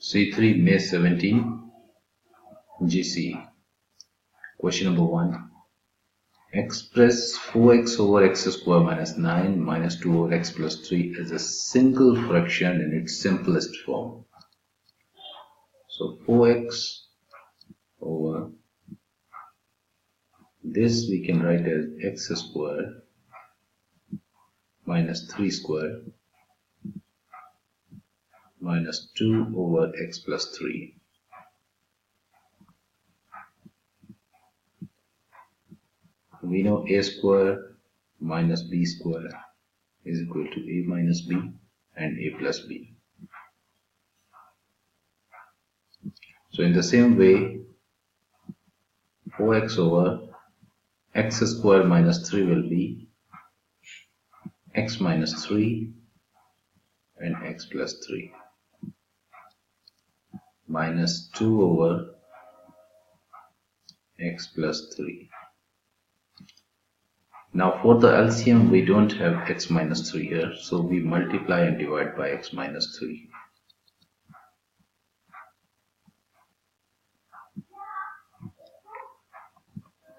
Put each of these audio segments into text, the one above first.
C3 May 17 Gce. Question number 1. Express 4x over x square minus 9 minus 2 over x plus 3 as a single fraction in its simplest form. So 4x over this we can write as x square minus 3 square minus 2 over x plus 3. We know a square minus b square is equal to a minus b and a plus b. So in the same way, 4x over x square minus 3 will be x minus 3 and x plus 3 minus 2 over x plus 3. Now for the LCM we don't have x minus 3 here, so we multiply and divide by x minus 3.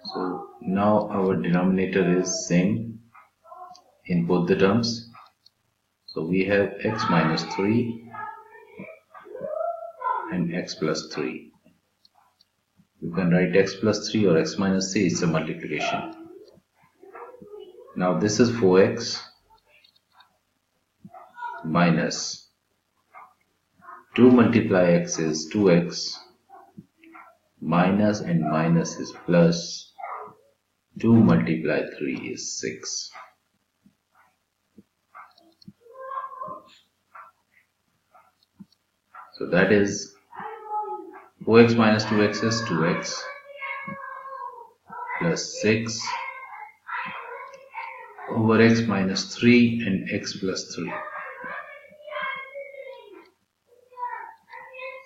So now our denominator is same in both the terms. So we have x minus 3 and x plus 3. You can write x plus 3 or x minus 3, it's a multiplication. Now this is 4x minus 2 multiply x is 2x minus and minus is plus 2 multiply 3 is 6. So that is 4x minus 2x is 2x plus 6 over x minus 3 and x plus 3.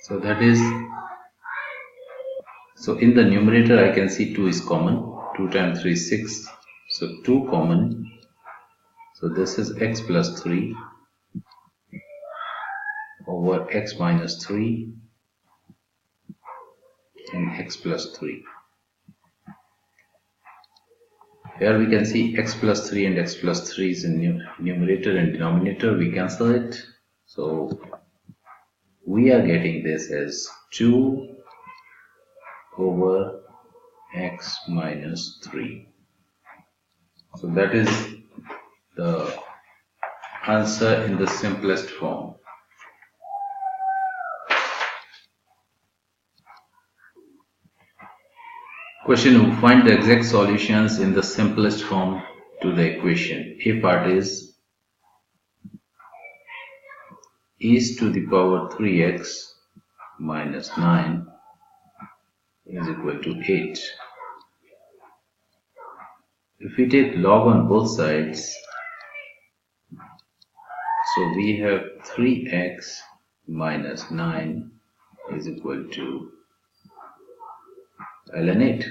So that is, so in the numerator I can see 2 is common. 2 times 3 is 6. So 2 common. So this is x plus 3 over x minus 3 and x plus 3. Here we can see x plus 3 and x plus 3 is in numerator and denominator. We cancel it. So we are getting this as 2 over x minus 3. So that is the answer in the simplest form. Question: find the exact solutions in the simplest form to the equation. A part is to the power 3x minus 9 is equal to 8. If we take log on both sides, so we have 3x minus 9 is equal to ln 8.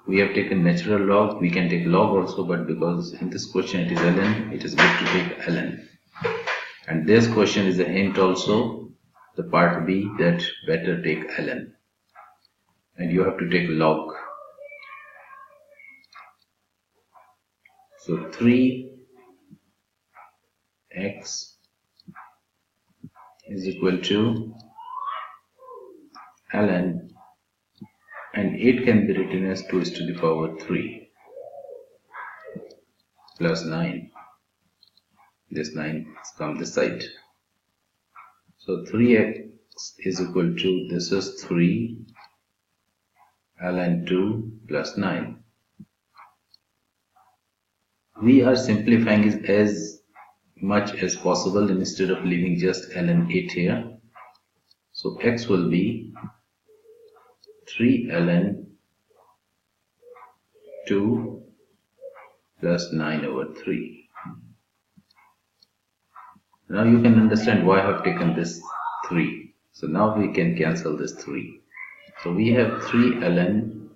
We have taken natural log, we can take log also, but because in this question it is ln, it is good to take ln. And this question is a hint also, the part B, that better take ln. And you have to take log. So 3x is equal to ln, and 8 can be written as 2 to the power 3 plus 9. This 9 comes this side. So 3x is equal to, this is 3 ln 2 plus 9. We are simplifying it as much as possible instead of leaving just ln 8 here. So x will be 3 ln 2 plus 9 over 3. Now you can understand why I have taken this 3. So now we can cancel this 3. So we have 3 ln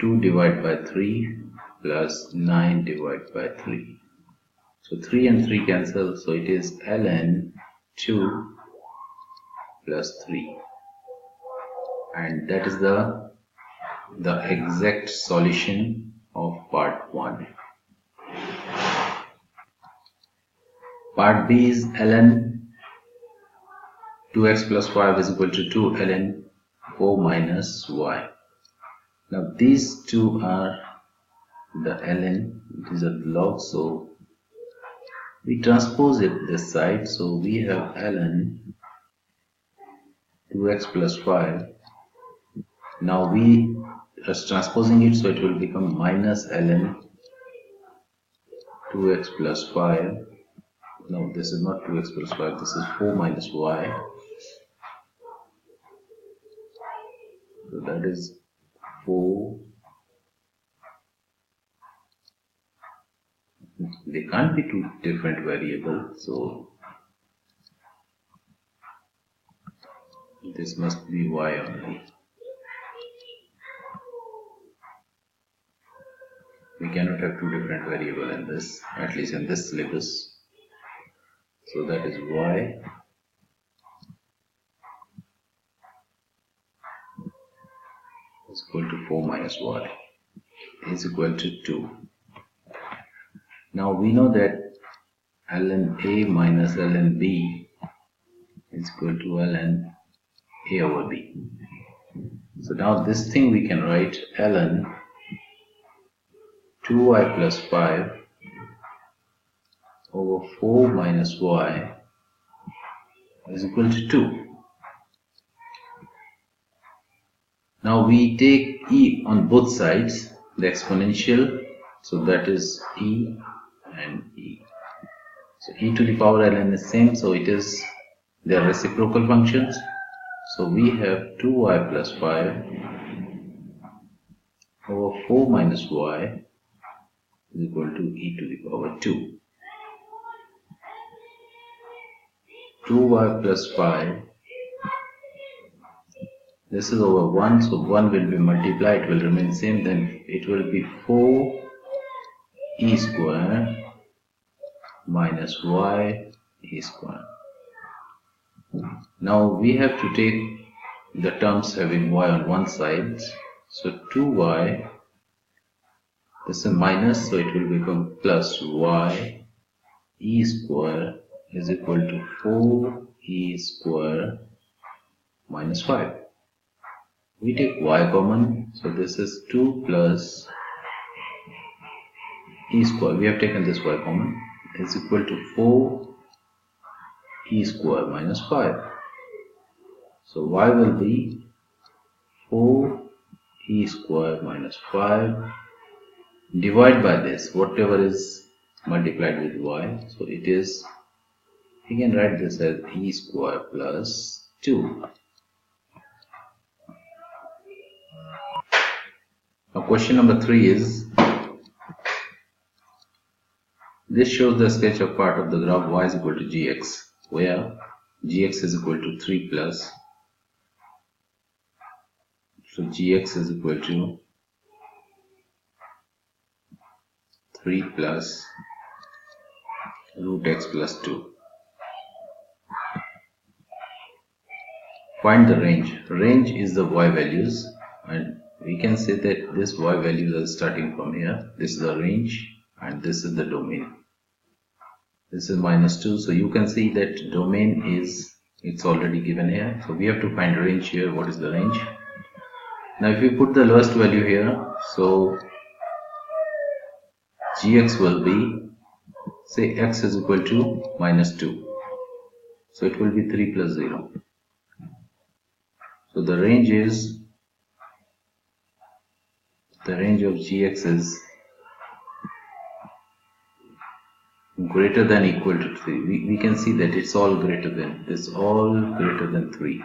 2 divided by 3 plus 9 divided by 3. So 3 and 3 cancel, so it is ln 2 plus 3, and that is the exact solution of part 1. Part B is ln 2x plus 5 is equal to 2 ln 4 minus y. Now these two are the ln, these are the log, so we transpose it this side, so we have ln 2x plus 5. Now we are transposing it, so it will become minus ln 2x plus 5. No, this is not 2x plus 5, this is 4 minus y. So that is 4. They can't be two different variables, so this must be y only. We cannot have two different variables in this, at least in this syllabus. So that is y is equal to 4 minus y is equal to 2. Now we know that ln a minus ln b is equal to ln a over b. So now this thing we can write ln 2y plus 5 over 4 minus y is equal to 2. Now we take e on both sides, the exponential, so that is e and e. So e to the power ln is same, so it is, they are reciprocal functions. So we have 2y plus 5 over 4 minus y is equal to e to the power 2. 2y plus 5, this is over 1, so 1 will be multiplied, it will remain same, then it will be 4 e square minus y e square. Now we have to take the terms having y on one side, so 2y, this is a minus, so it will become plus y e square is equal to 4 e square minus 5. We take y common, so this is 2 plus e square, we have taken this y common, is equal to 4 e square minus 5. So y will be 4 e square minus 5 divided by this, whatever is multiplied with y, so it is, we can write this as e square plus 2. Now question number 3 is, this shows the sketch of part of the graph y is equal to gx, where gx is equal to 3 plus, so gx is equal to 3 plus root x plus 2. Find the range. Range is the y values, and we can say that this y values are starting from here. This is the range and this is the domain. This is minus 2, so you can see that domain is, it's already given here, so we have to find range here. What is the range? Now if we put the lowest value here, so gx will be, say x is equal to minus 2, so it will be 3 plus 0. So the range is, the range of gx is greater than equal to 3. We can see that it's all greater than, it's all greater than 3,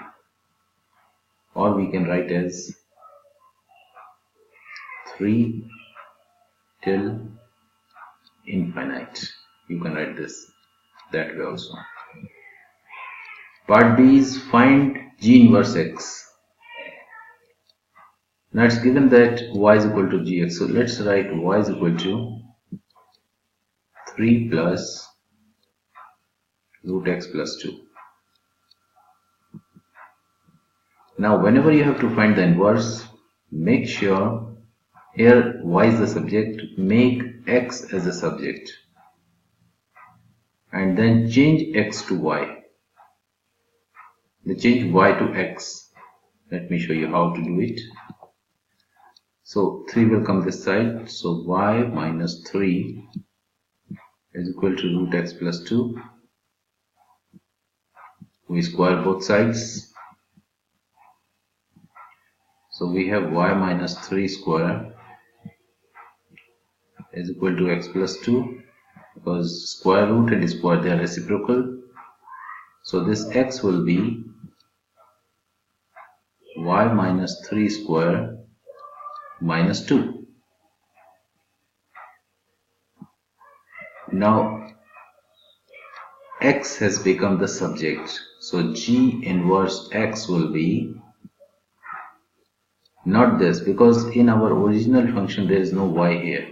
or we can write as 3 till infinite. You can write this that way also. Part B is find g inverse x. Now it's given that y is equal to gx, so let's write y is equal to 3 plus root x plus 2. Now whenever you have to find the inverse, make sure here y is the subject, make x as a subject and then change x to y. Then change y to x. Let me show you how to do it. So 3 will come this side, so y minus 3 is equal to root x plus 2. We square both sides. So we have y minus 3 square is equal to x plus 2, because square root and square, they are reciprocal. So this x will be y minus 3 square minus 2. Now x has become the subject, so G inverse x will be not this, because in our original function there is no y here,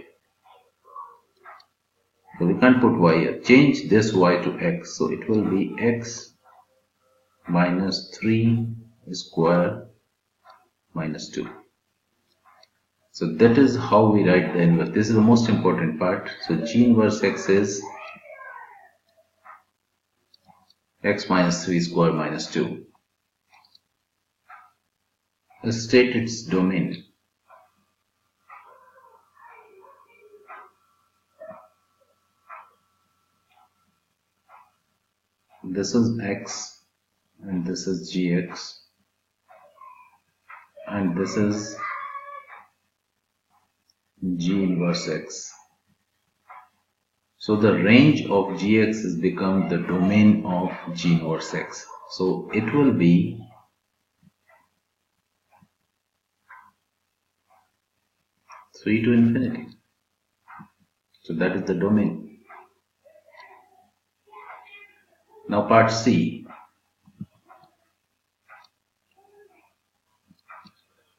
so we can't put y here. Change this y to x, so it will be x minus 3 square minus 2. So that is how we write the inverse. This is the most important part. So G inverse x is x minus 3 square minus 2. Let's state its domain. This is x and this is gx and this is G inverse x. So the range of gx has become the domain of G inverse x. So it will be (3 to infinity). So that is the domain. Now part C.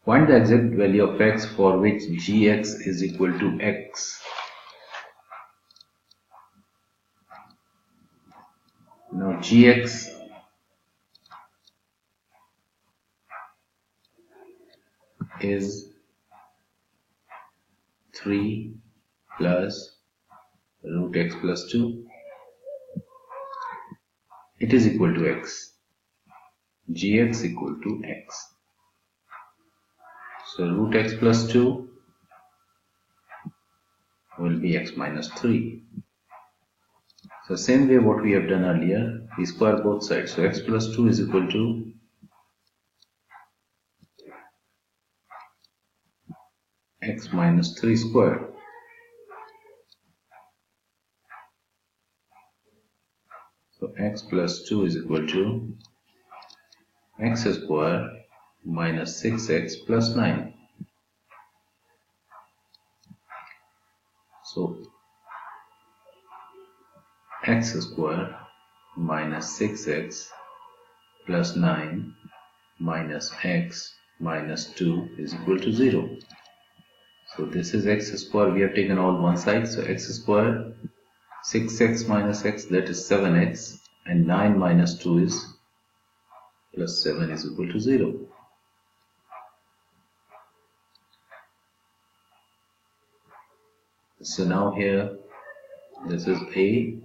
Find the exact value of x for which gx is equal to x. Now gx is 3 plus root x plus 2. It is equal to x. Gx equal to x. So root x plus 2 will be x minus 3. So same way what we have done earlier, we square both sides. So x plus 2 is equal to x minus 3 square. So x plus 2 is equal to x square minus 6x plus 9. So x square minus 6x plus 9 minus x minus 2 is equal to 0. So this is x square, we have taken all one side, so x square 6x minus x, that is 7x, and 9 minus 2 is plus 7 is equal to 0. So now here this is A,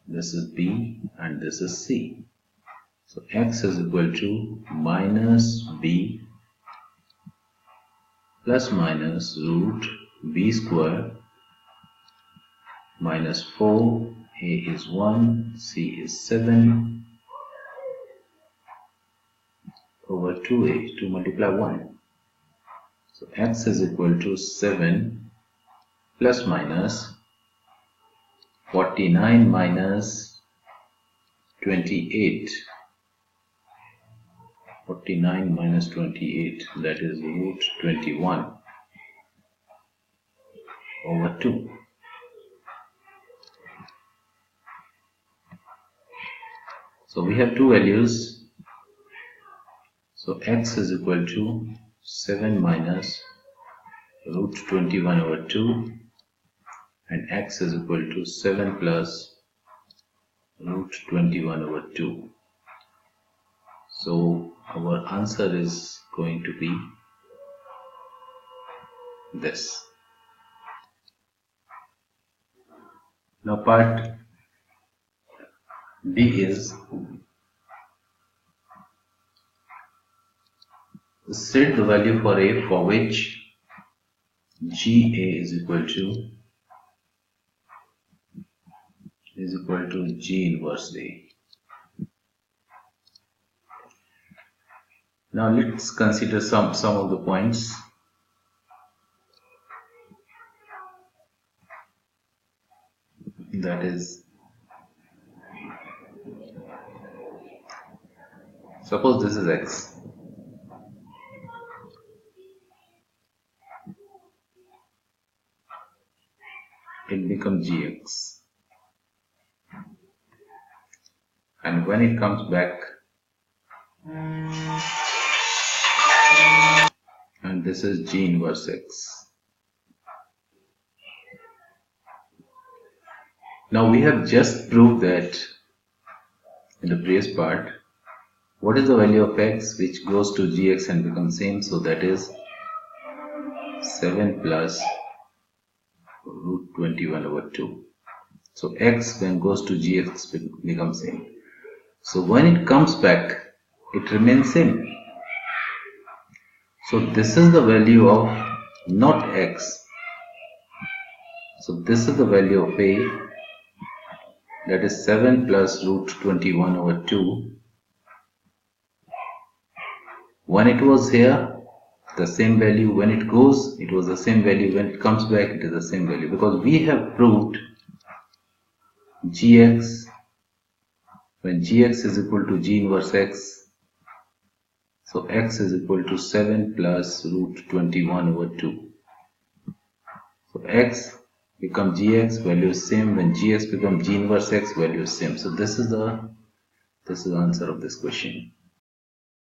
this is B, and this is C. So x is equal to minus B plus minus root B square minus 4, A is 1, C is 7 over 2A, 2 multiply 1. So x is equal to 7 plus minus 49 minus 28. 49 minus 28, that is root 21 over 2. So we have two values. So x is equal to 7 minus root 21 over 2, and x is equal to 7 plus root 21 over 2. So our answer is going to be this. Now part B is set the value for A for which Ga is equal to G inverse A. Now let's consider some of the points. That is, suppose this is X. It becomes Gx. And when it comes back, and this is G inverse X. Now we have just proved that in the previous part, what is the value of X which goes to Gx and becomes same? So that is 7 plus root 21 over 2. So X when goes to Gx becomes same. So when it comes back, it remains same. So this is the value of not X. So this is the value of A, that is 7 plus root 21 over 2. When it was here, the same value. When it goes, it was the same value. When it comes back, it is the same value, because we have proved Gx, when Gx is equal to G inverse X, so X is equal to 7 plus root 21 over 2. So X become Gx, value is same. When Gx become G inverse X, value is same. So this is the answer of this question.